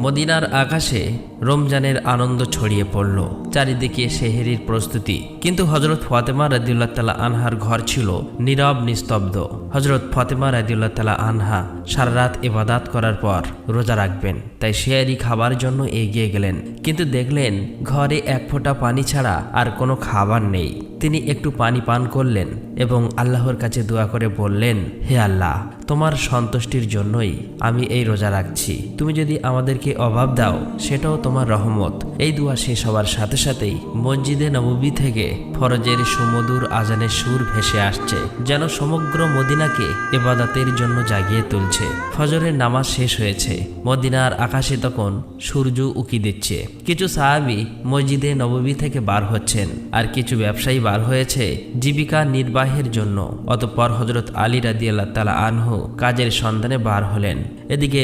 মদিনার আকাশে রমজানের আনন্দ ছড়িয়ে পড়ল, চারিদিকে সেহরির প্রস্তুতি। কিন্তু হযরত ফাতেমা রাদিয়াল্লাহু তাআলা আনহার ঘর ছিল নীরব নিস্তব্ধ। হযরত ফাতেমা রাদিয়াল্লাহু তাআলা আনহা সারা রাত ইবাদত করার পর রোজা রাখবেন, তাই সেহরি খাবার জন্য এগিয়ে গেলেন। কিন্তু দেখলেন ঘরে এক ফোঁটা পানি ছাড়া আর কোনো খাবার নেই। তিনি একটু পানি পান করলেন এবং আল্লাহর কাছে দোয়া করে বললেন, হে আল্লাহ, তোমার সন্তুষ্টির জন্যই আমি এই রোজা রাখছি। তুমি যদি আমাদেরকে অভাব দাও সেটাও তোমার রহমত। এই দোয়া শেষ হওয়ার সাথে সাথেই মসজিদে নববী থেকে ফরজের সুমধুর আজানের সুর ভেসে আসছে, যেন সমগ্র মদিনাকে ইবাদতের জন্য জাগিয়ে তুলছে। ফজরের নামাজ শেষ হয়েছে, মদিনার আকাশে তখন সূর্য উকি দিচ্ছে। কিছু সাহাবী মসজিদে নববী থেকে বার হচ্ছেন, আর কিছু ব্যবসায়ী বার হয়েছে জীবিকা নির্বাহের জন্য। অতঃপর হযরত আলী রাদিয়াল্লাহু তাআলা আনহু কাজের সন্ধানে বার হলেন। এদিকে